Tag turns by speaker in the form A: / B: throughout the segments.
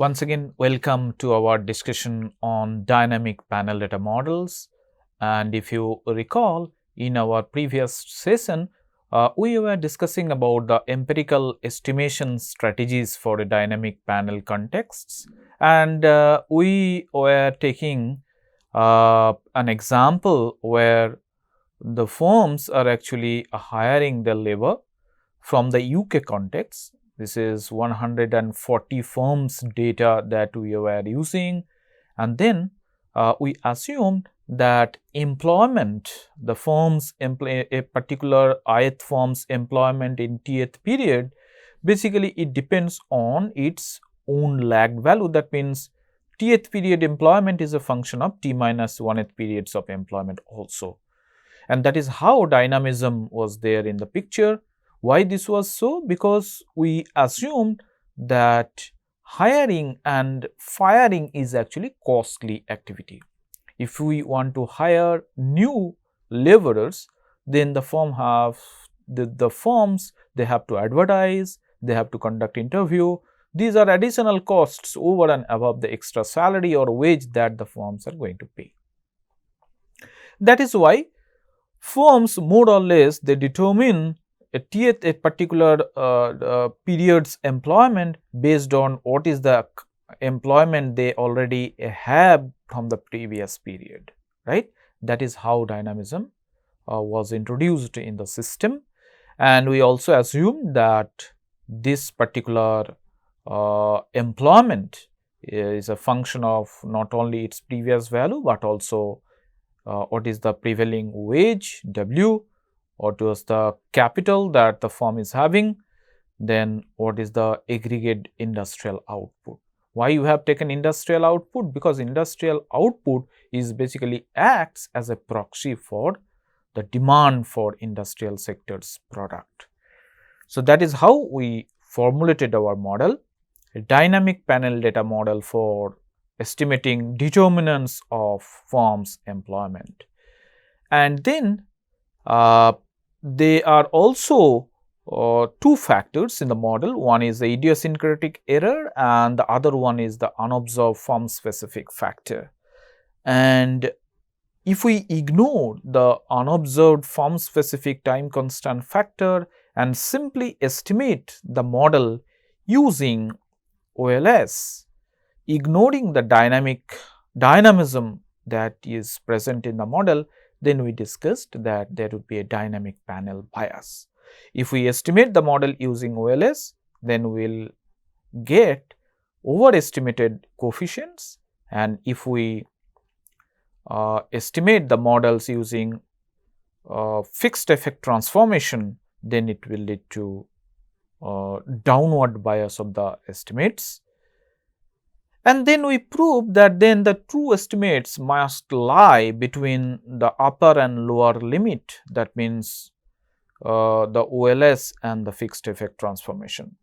A: Once again, welcome to our discussion on dynamic panel data models. And if you recall, in our previous session, we were discussing about the empirical estimation strategies for the dynamic panel contexts. And we were taking an example where the firms are actually hiring the labor from the UK context. This is 140 firms data that we were using, and then we assumed that employment, the firm's a particular ith firm's employment in tth period, basically it depends on its own lagged value. That means tth period employment is a function of t minus 1th periods of employment also, and that is how dynamism was there in the picture. Why this was so? Because we assumed that hiring and firing is actually costly activity. If we want to hire new laborers, then the firm have the firms, they have to advertise, they have to conduct interview. These are additional costs over and above the extra salary or wage that the firms are going to pay. That is why firms more or less they determine a particular period's employment based on what is the employment they already have from the previous period, right? That is how dynamism was introduced in the system, and we also assume that this particular employment is a function of not only its previous value but also what is the prevailing wage W, what was the capital that the firm is having, then what is the aggregate industrial output. Why you have taken industrial output? Because industrial output is basically acts as a proxy for the demand for industrial sector's product. So, that is how we formulated our model, a dynamic panel data model for estimating determinants of firm's employment. And then there are also two factors in the model. One is the idiosyncratic error and the other one is the unobserved firm specific factor. And if we ignore the unobserved firm specific time constant factor and simply estimate the model using OLS, ignoring the dynamism that is present in the model, then we discussed that there would be a dynamic panel bias. If we estimate the model using OLS, then we will get overestimated coefficients, and if we estimate the models using fixed effect transformation, then it will lead to downward bias of the estimates. And then we prove that then the true estimates must lie between the upper and lower limit, that means the OLS and the fixed effect transformation.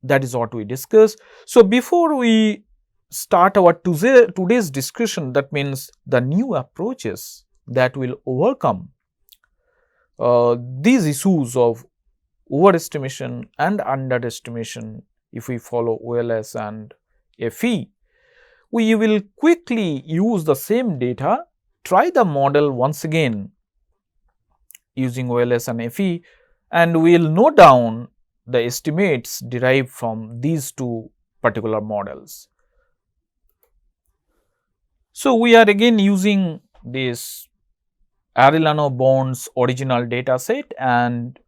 A: That is what we discuss. So, before we start our today's discussion, that means the new approaches that will overcome these issues of overestimation and underestimation if we follow OLS and FE, we will quickly use the same data, try the model once again using OLS and FE, and we will note down the estimates derived from these two particular models. So, we are again using this Arellano-Bourne's original data set, and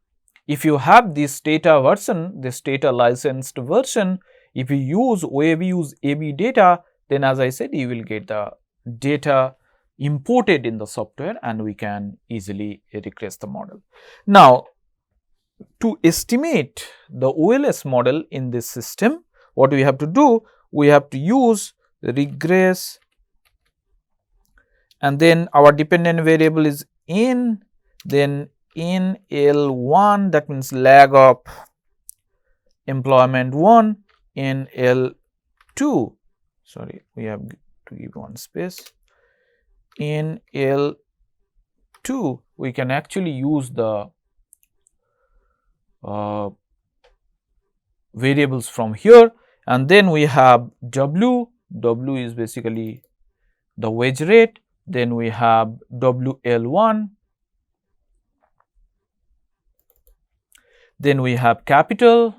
A: if you have this data version, this data licensed version, if you use AB data, then as I said, you will get the data imported in the software and we can easily regress the model. Now, to estimate the OLS model in this system, what we have to do? We have to use regress, and then our dependent variable is in, then in L1, that means lag of employment 1, in L2, sorry, we have to give one space, in L2 we can actually use the variables from here, and then we have W. W is basically the wage rate. Then we have WL1. Then we have capital.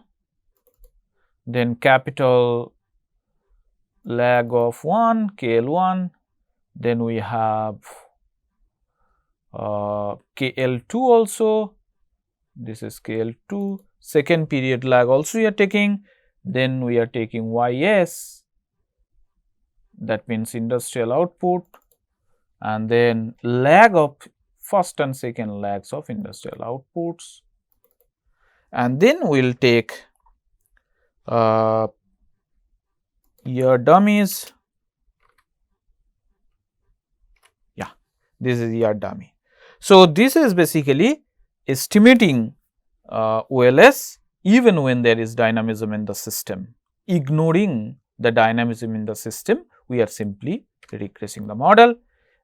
A: Then capital lag of 1, KL1. Then we have KL2 also. This is KL2. Second period lag also we are taking. Then we are taking YS, that means industrial output, and then lag of first and second lags of industrial outputs. And then we will take year dummies. Yeah, this is year dummy. So, this is basically estimating OLS even when there is dynamism in the system. Ignoring the dynamism in the system, we are simply regressing the model,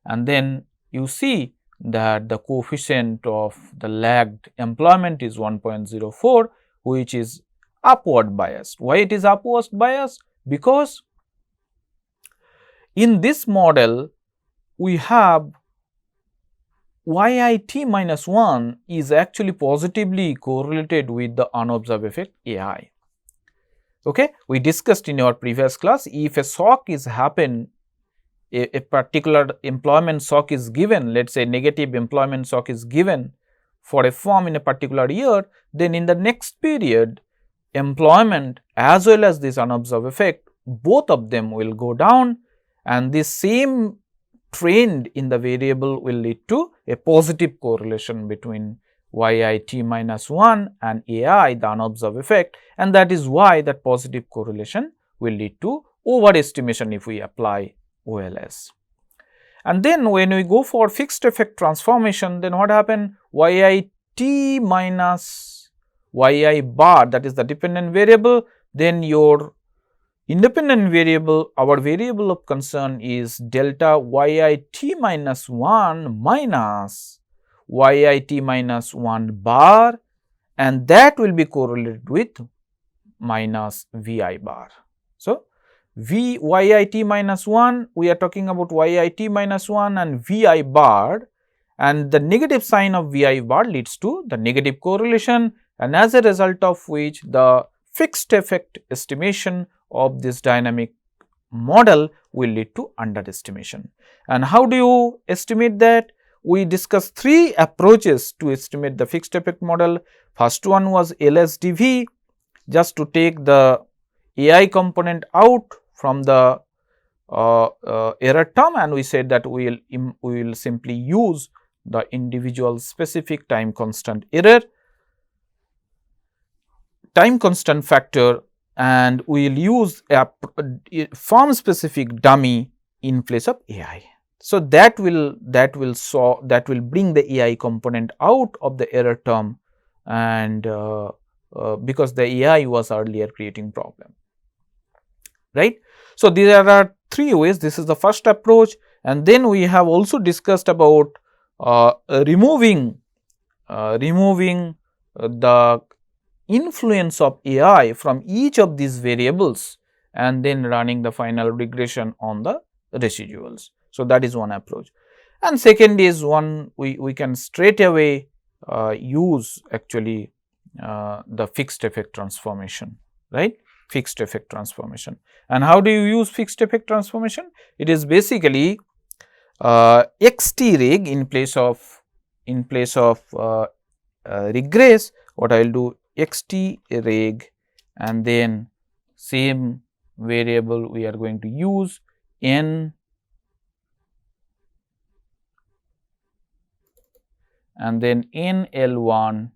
A: and then you see that the coefficient of the lagged employment is 1.04, which is upward biased. Why it is upward biased? Because in this model we have YIT minus 1 is actually positively correlated with the unobserved effect AI. Okay, we discussed in our previous class, if a shock is happen, a particular employment shock is given, let us say negative employment shock is given for a firm in a particular year, then in the next period employment as well as this unobserved effect, both of them will go down, and this same trend in the variable will lead to a positive correlation between YIT minus 1 and AI, the unobserved effect, and that is why that positive correlation will lead to overestimation if we apply OLS. And then when we go for fixed effect transformation, then what happen? YIT minus YI bar, that is the dependent variable, then your independent variable, our variable of concern is delta YIT minus 1 minus YIT minus 1 bar, and that will be correlated with minus VI bar. So, YIT minus 1, we are talking about YIT minus 1 and VI bar, and the negative sign of VI bar leads to the negative correlation, and as a result of which the fixed effect estimation of this dynamic model will lead to underestimation. And how do you estimate that? We discussed 3 approaches to estimate the fixed effect model. First one was LSDV, just to take the AI component out from the error term, and we said that we will simply use the individual specific time constant error, time constant factor, and we will use a firm specific dummy in place of AI. So, that will bring the AI component out of the error term, and because the AI was earlier creating problem, right. So, there are 3 ways. This is the first approach, and then we have also discussed about removing the influence of AI from each of these variables and then running the final regression on the residuals. So, that is one approach, and second is one we can straight away use actually the fixed effect transformation, right, fixed effect transformation. And how do you use fixed effect transformation? It is basically XT-reg in place of regress. What I will do, XT-reg, and then same variable we are going to use n, and then NL1,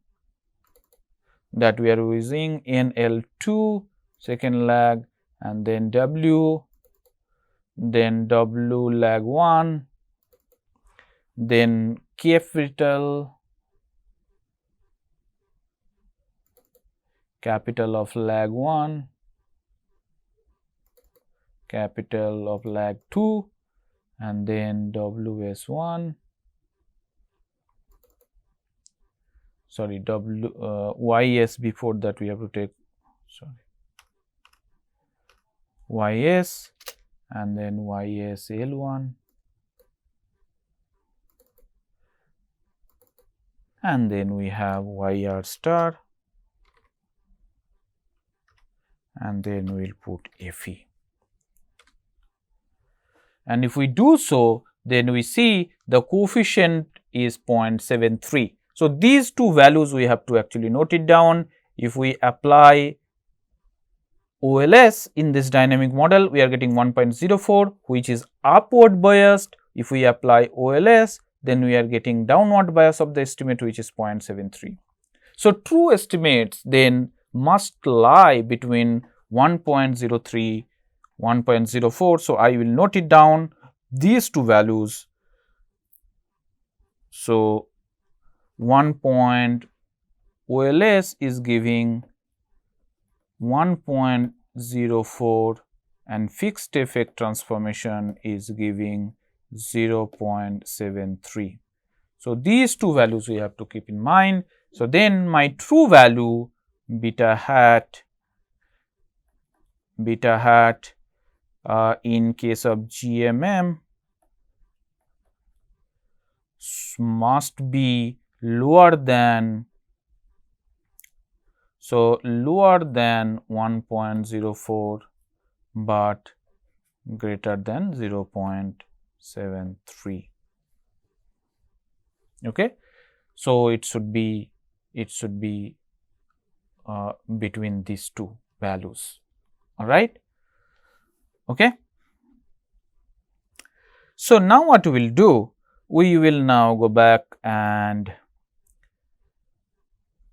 A: that we are using NL2 second lag, and then W, then W lag 1, then capital of lag 1, capital of lag 2, and then WS1, sorry, YS before that we have to take, sorry, ys and then ys L1 and then we have yr star and then we will put fe. And if we do so, then we see the coefficient is 0.73. So, these two values we have to actually note it down. If we apply OLS in this dynamic model, we are getting 1.04, which is upward biased. If we apply OLS, then we are getting downward bias of the estimate, which is 0.73. So, true estimates then must lie between 1.03, 1.04. So, I will note it down these two values. So, 1. OLS is giving 1.04 and fixed effect transformation is giving 0.73. So, these two values we have to keep in mind. So, then my true value beta hat in case of GMM must be lower than, so lower than 1.04 but greater than 0.73. Okay. So, it should be between these two values. All right. Okay. So, now what we will do, we will now go back and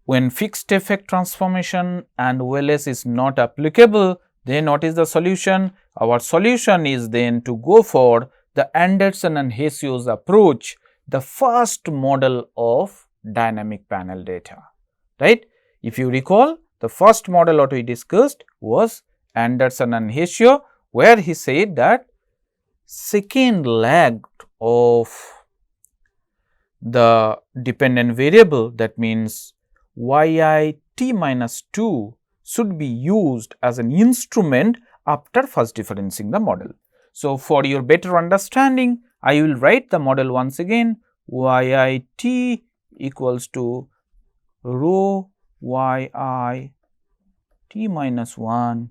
A: when fixed effect transformation and OLS is not applicable, then what is the solution? Our solution is then to go for the Anderson and Hesios approach, the first model of dynamic panel data, right. If you recall, the first model what we discussed was Anderson and Hesio, where he said that second leg of the dependent variable, that means yit minus 2 should be used as an instrument after first differencing the model. So, for your better understanding, I will write the model once again. Yit equals to rho yi t minus 1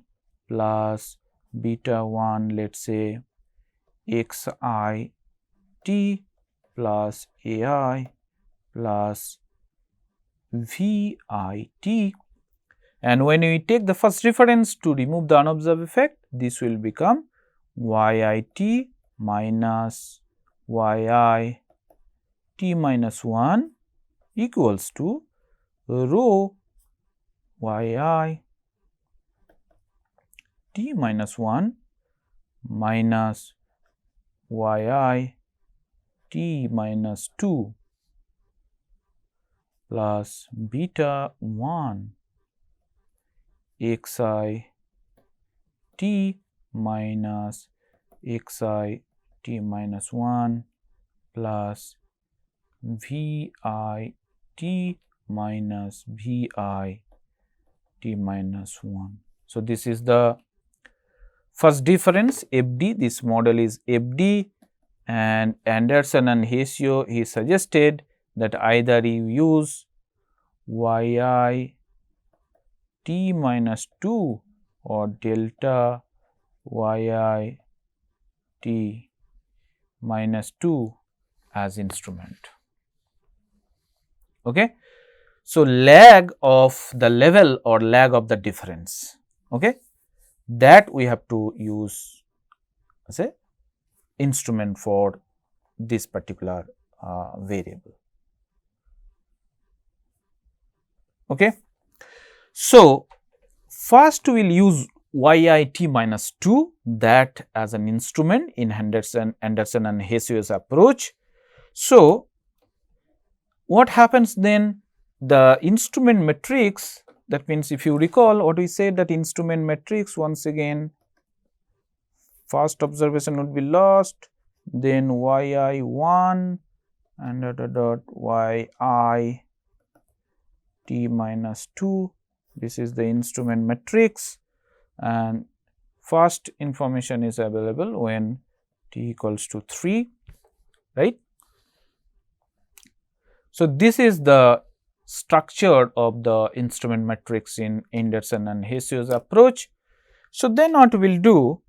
A: plus beta 1, let us say xi t plus ai plus vit, and when we take the first reference to remove the unobserved effect, this will become yit minus yi t minus 1 equals to rho yi t minus 1 minus yi t minus 2 plus beta 1 xi t minus xi t minus 1 plus vi t minus vi t minus 1. So, this is the first difference FD. This model is FD, and Anderson and Hesio, he suggested that either you use yi t minus 2 or delta yi t minus 2 as instrument. Okay. So, lag of the level or lag of the difference, okay, that we have to use as a instrument for this particular variable. Okay. So, first we will use yit minus 2, that as an instrument in Anderson and Hesio's approach. So, what happens then? The instrument matrix, that means if you recall what we said, that instrument matrix, once again first observation would be lost, then yi1 and yi t minus 2, this is the instrument matrix, and first information is available when t equals to 3, right. So, this is the structure of the instrument matrix in Anderson and Hesiod's approach. So, then what we will do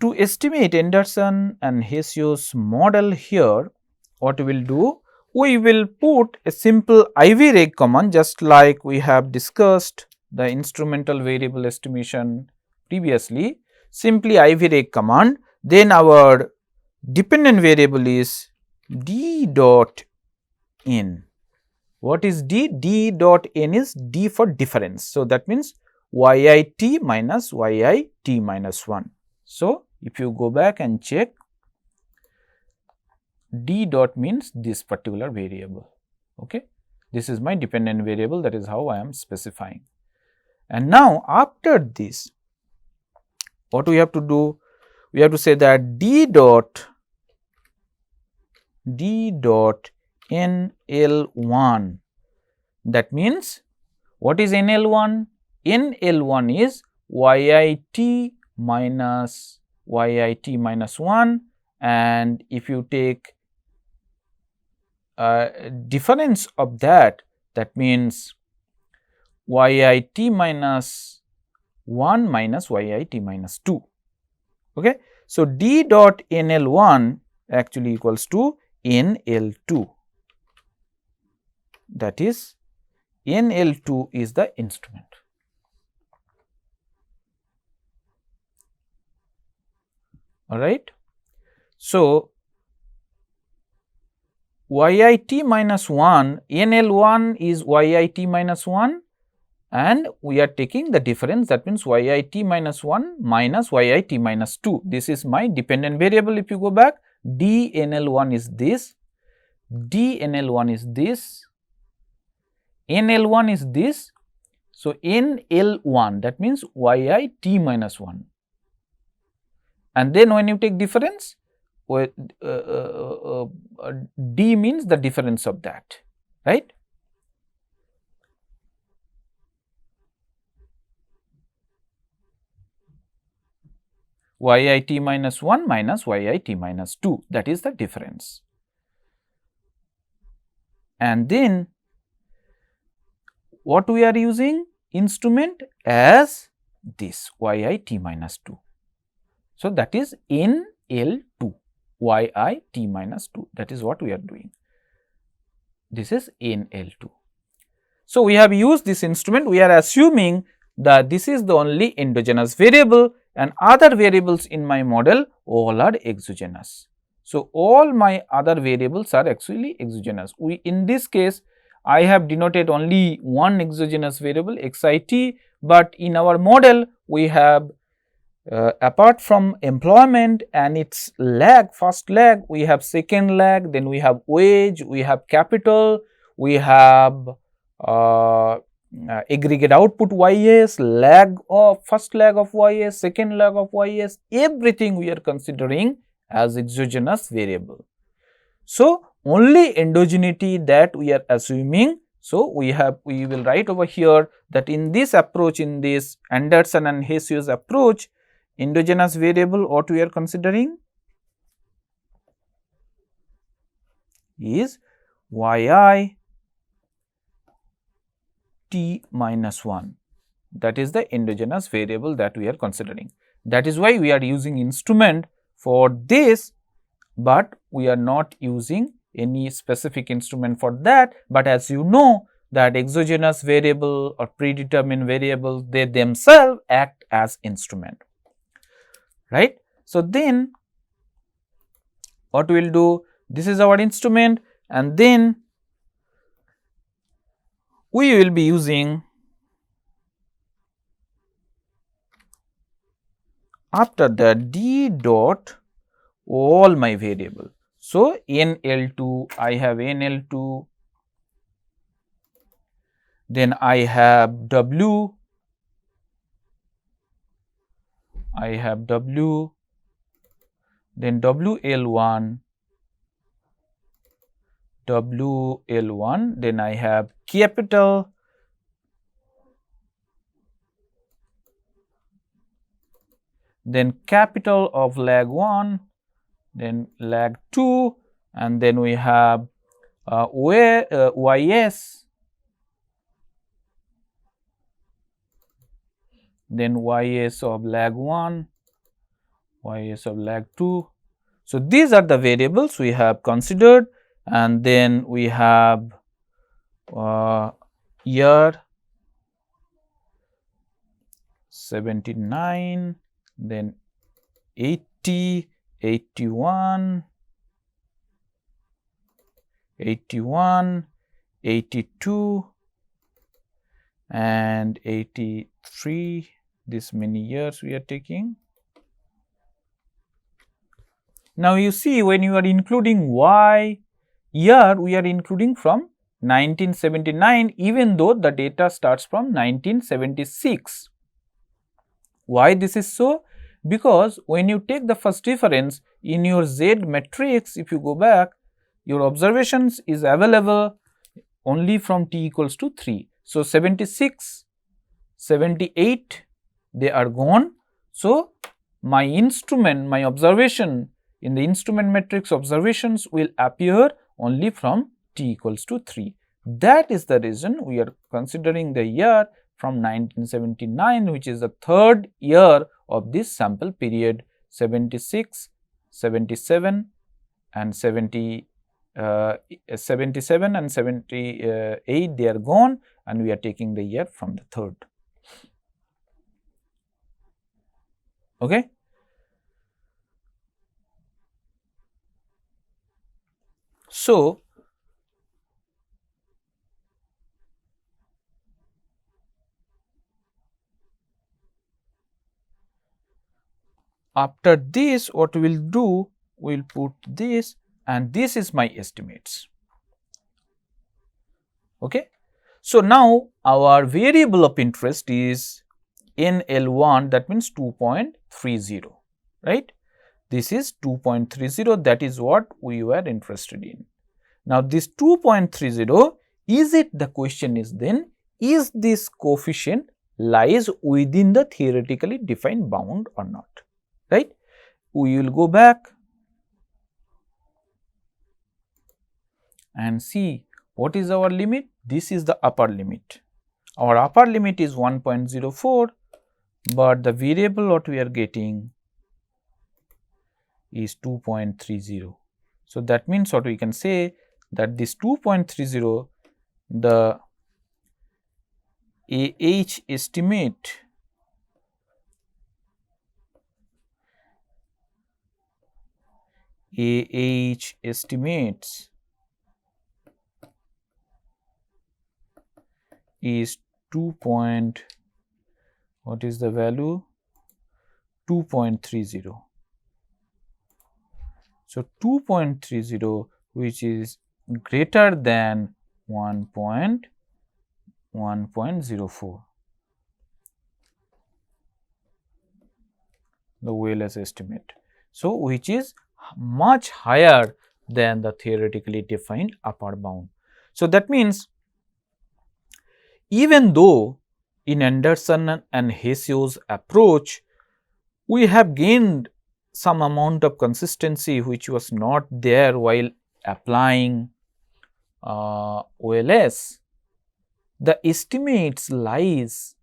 A: to estimate Anderson and Hesiod's model here, what we will do? We will put a simple ivreg command, just like we have discussed the instrumental variable estimation previously. Simply ivreg command, then our dependent variable is d dot n. What is d? D dot n is d for difference. So, that means yit minus yit minus 1. So, if you go back and check, d dot means this particular variable. Okay. This is my dependent variable, that is how I am specifying. And now, after this, what we have to do? We have to say that d dot NL1, that means what is NL1? NL1 is yit minus 1, and if you take difference of that, that means yit minus 1 minus yit minus 2. Okay. So, d dot NL1 actually equals to NL2, that is NL2 is the instrument. All right. So, yit minus 1, NL1 is yit minus 1, and we are taking the difference, that means yit minus 1 minus yit minus 2. This is my dependent variable. If you go back, dNL1 is this, dNL1 is this, NL1 is this. So, NL1, that means yit minus 1, and then when you take difference, d means the difference of that, right. Yit minus 1 minus yit minus 2, that is the difference. And then what we are using? Instrument as this yit minus 2. So, that is NL2, yit minus 2, that is what we are doing. This is NL2. So, we have used this instrument, we are assuming that this is the only endogenous variable and other variables in my model all are exogenous. So, all my other variables are actually exogenous. In this case, I have denoted only one exogenous variable xit, but in our model we have apart from employment and its lag, first lag, we have second lag, then we have wage, we have capital, we have aggregate output YS, lag of first lag of YS, second lag of YS, everything we are considering as exogenous variable. So, only endogeneity that we are assuming. So, we will write over here that in this approach, in this Anderson and Hesiod's approach, endogenous variable what we are considering is yi t minus 1, that is the endogenous variable that we are considering. That is why we are using instrument for this, but we are not using any specific instrument for that. But as you know that exogenous variable or predetermined variables, they themselves act as instrument, right. So, then what we will do, this is our instrument, and then we will be using after that d dot all my variable. So, NL2, I have NL2, then I have W, then WL1, then I have capital, then capital of lag 1, then lag 2, and then we have ys, then ys of lag 1, ys of lag 2. So, these are the variables we have considered, and then we have year 79, then 80, 81, 81, 82 and 83, this many years we are taking. Now, you see when you are including y year, we are including from 1979 even though the data starts from 1976. Why this is so? Because when you take the first difference in your Z matrix, if you go back, your observations is available only from t equals to 3. So, 76, 78 they are gone. So, my instrument, my observation in the instrument matrix observations will appear only from t equals to 3. That is the reason we are considering the year from 1979, which is the third year of this sample period. 76, 77 and 77 and 78 they are gone, and we are taking the year from the third. Okay. So, after this what we will do, we will put this, and this is my estimates. Okay. So, now our variable of interest is NL1, that means 2.30, right. This is 2.30, that is what we were interested in. Now, this 2.30, is it, the question is then, is this coefficient lies within the theoretically defined bound or not, right. We will go back and see what is our limit. This is the upper limit. Our upper limit is 1.04, but the variable what we are getting is 2.30. So, that means what we can say, that this 2.30, the AH estimate estimates is 2. What is the value? 2.30. So, 2.30, which is greater than 1.04, the Wheeler's estimate. So, which is much higher than the theoretically defined upper bound. So, that means even though in Anderson and Hessio's approach, we have gained some amount of consistency which was not there while applying OLS, the estimates lies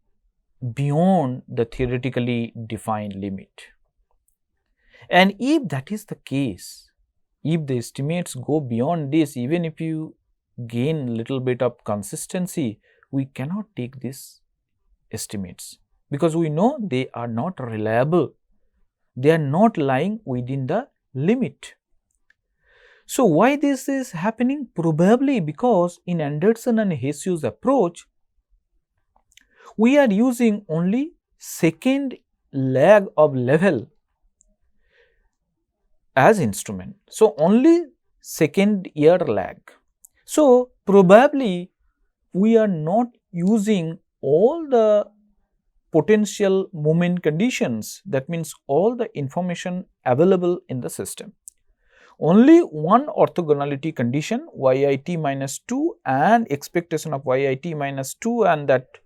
A: beyond the theoretically defined limit. And if that is the case, if the estimates go beyond this, even if you gain little bit of consistency, we cannot take these estimates, because we know they are not reliable, they are not lying within the limit. So, why this is happening? Probably because in Anderson and Hessio's approach, we are using only second lag of level as instrument. So, only second year lag. So, probably we are not using all the potential moment conditions, that means all the information available in the system. Only one orthogonality condition, YIT minus 2 and expectation of YIT minus 2, and that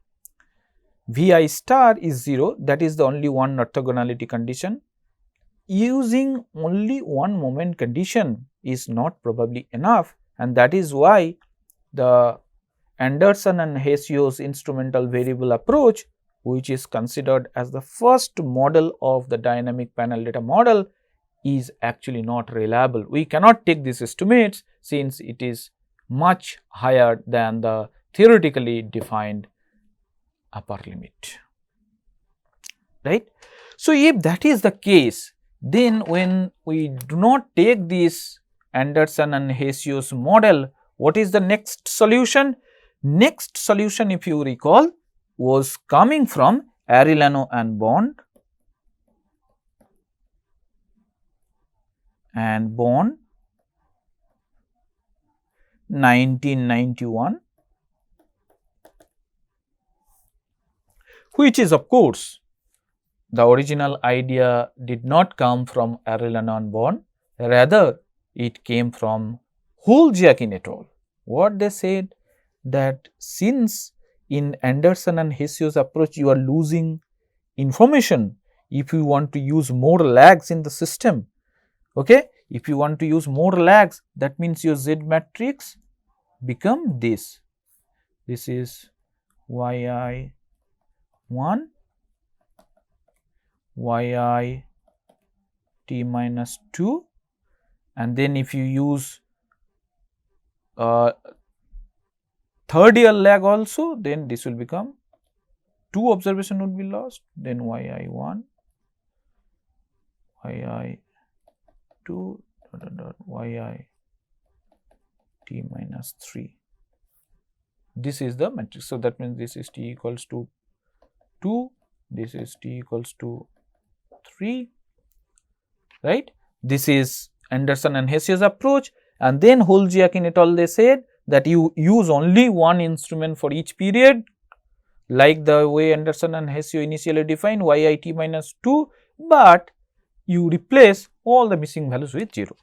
A: Vi star is 0, that is the only one orthogonality condition. Using only one moment condition is not probably enough, and that is why the Anderson and Hessio's instrumental variable approach, which is considered as the first model of the dynamic panel data model, is actually not reliable. We cannot take these estimates since it is much higher than the theoretically defined upper limit, right. So, if that is the case, then when we do not take this Anderson and Hessio's model, what is the next solution? Next solution, if you recall, was coming from Arellano and Bond and Bond 1991, which is of course the original idea did not come from Arellano and Bond, rather it came from Huljakin et al. What they said, that since in Anderson and Hessio's approach you are losing information, if you want to use more lags in the system, okay, if you want to use more lags, that means your Z matrix become this. This is yi 1, yi t minus 2, and then if you use third year lag also, then this will become 2 observation would be lost, then yi 1, yi 2 yi t minus 3. This is the matrix. So, that means this is t equals to 2, this is t equals to 3, right. This is Anderson and Hessio's approach, and then Huljakin et al. They said that you use only one instrument for each period, like the way Anderson and Hessio initially defined yi t minus 2, but you replace all the missing values with 0.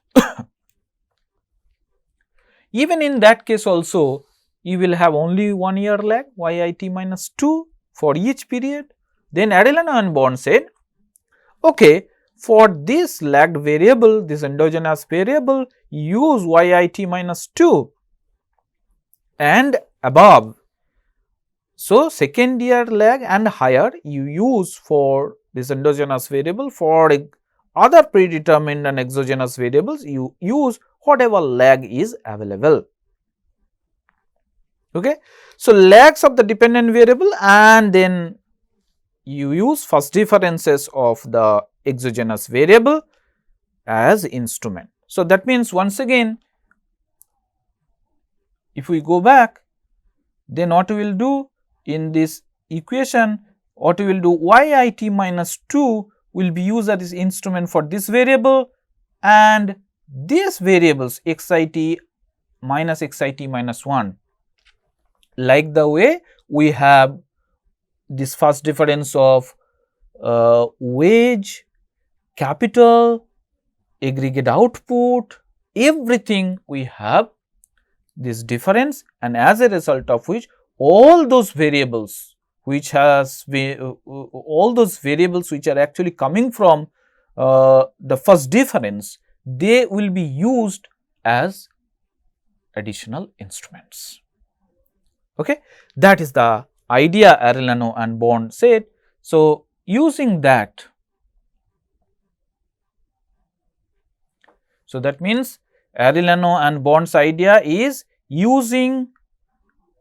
A: Even in that case also, you will have only 1 year lag yi t minus 2 for each period. Then Arellano and Bond said, okay, for this lagged variable, this endogenous variable, use yi t minus 2 and above. So, second year lag and higher you use for this endogenous variable. For other predetermined and exogenous variables, you use whatever lag is available. Okay. So, lags of the dependent variable, and then you use first differences of the exogenous variable as instrument. So, that means once again, if we go back, then what we will do in this equation, what we will do, yi t minus 2 will be used as instrument for this variable, and these variables xit minus xit minus 1, like the way we have this first difference of wage, capital, aggregate output, everything we have this difference, and as a result of which all those variables which has all those variables which are actually coming from the first difference, they will be used as additional instruments. Okay, that is the idea Arellano and Bond said. So, using that, so that means Arellano and Bond's idea is using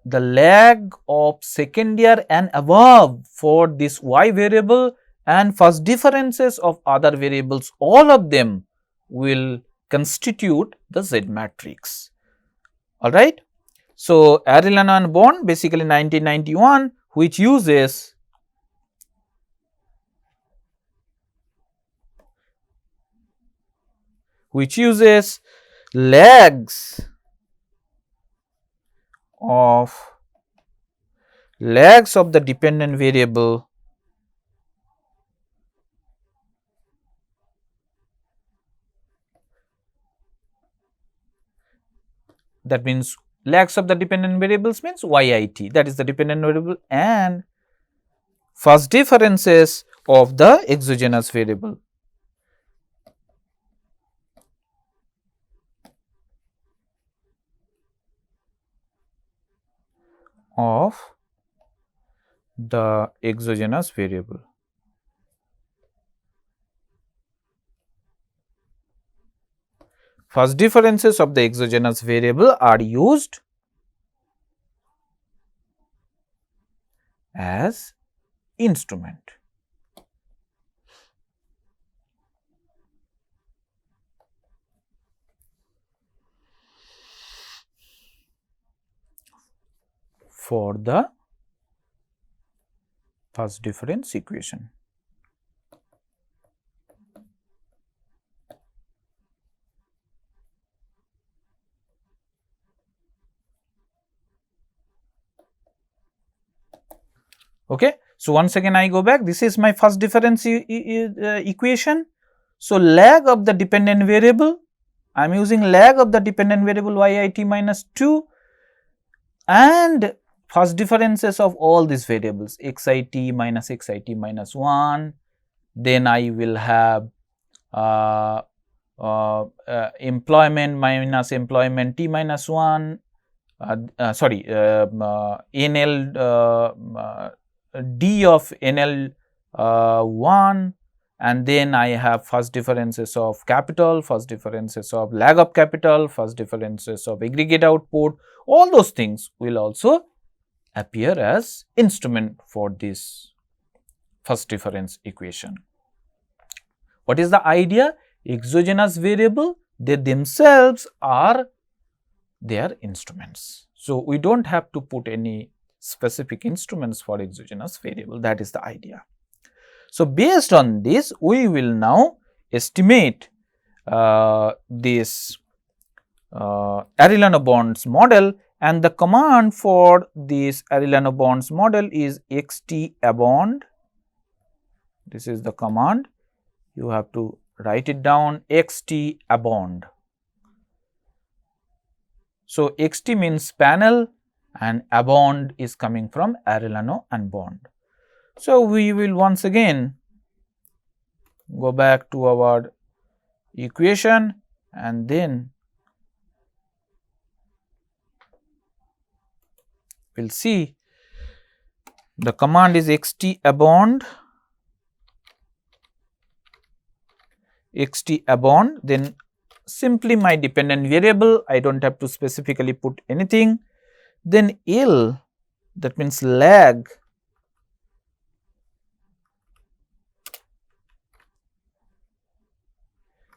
A: the lag of second year and above for this y variable and first differences of other variables, all of them will constitute the Z matrix. All right. So, Arellano and Bond basically 1991, which uses lags of the dependent variable that means lags of the dependent variables means yit, that is the dependent variable, and first differences of the exogenous variable. Of the exogenous variable. First differences of the exogenous variable are used as instrument. For the first difference equation. Okay. So, once again I go back, this is my first difference equation. So, lag of the dependent variable, I am using lag of the dependent variable yit minus 2 and first differences of all these variables xit minus 1, then I will have employment minus employment t minus 1, NL d of NL 1, and then I have first differences of capital, first differences of lag of capital, first differences of aggregate output. All those things will also appear as instrument for this first difference equation. What is the idea? Exogenous variable, they themselves are their instruments. So, we do not have to put any specific instruments for exogenous variable, that is the idea. So, based on this, we will now estimate this Arellano-Bonds model, and the command for this Arellano-Bonds model is xt_abond. This is the command, you have to write it down, xt_abond. So, xt means panel and abond is coming from Arellano and bond. So, we will once again go back to our equation and then we will see the command is xt_abond, then simply my dependent variable, I do not have to specifically put anything, then L, that means lag,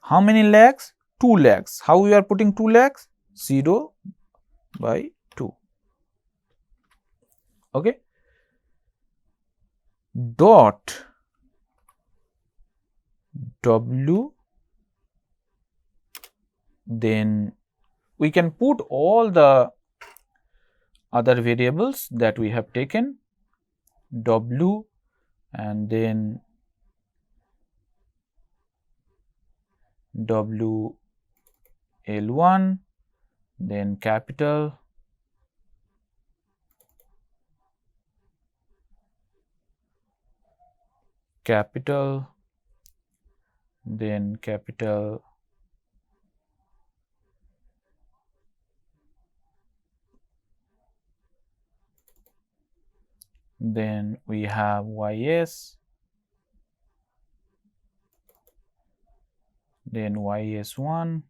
A: how many lags? 2 lags. How we are putting 2 lags? 0 by 2. Okay. Dot W, then we can put all the other variables that we have taken, W, and then W L1, then capital, then capital, then we have ys, then ys1.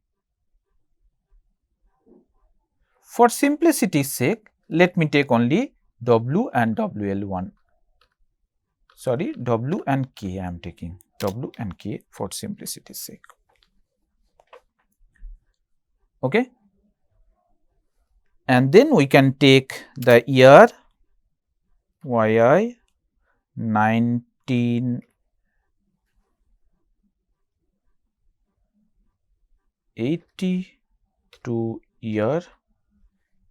A: For simplicity's sake, let me take only W and WL1, sorry, W and K I am taking, W and K for simplicity's sake. Okay. And then we can take the year YI 1980 to year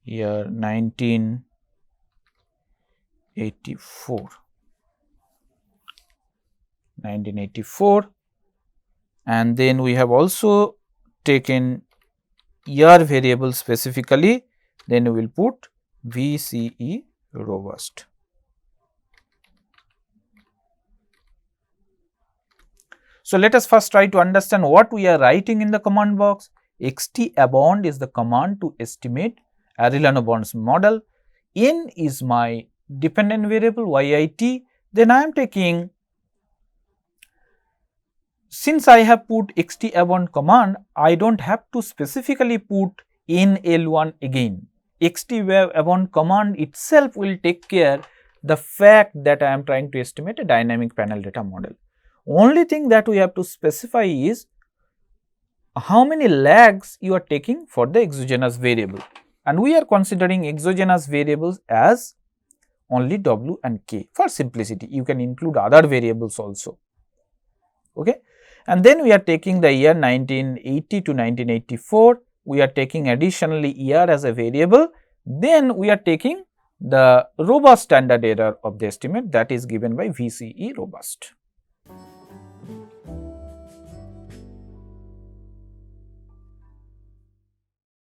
A: 1984, and then we have also taken year variable specifically, then we will put VCE robust. So, let us first try to understand what we are writing in the command box. XTAbond is the command to estimate Arellano-Bonds model. N is my dependent variable YIT. Then I am taking, since I have put XTAbond command, I do not have to specifically put NL1 again. XTAbond command itself will take care the fact that I am trying to estimate a dynamic panel data model. Only thing that we have to specify is how many lags you are taking for the exogenous variable, and we are considering exogenous variables as only W and K for simplicity. You can include other variables also. Okay. And then we are taking the year 1980 to 1984, we are taking additionally year as a variable, then we are taking the robust standard error of the estimate, that is given by VCE robust.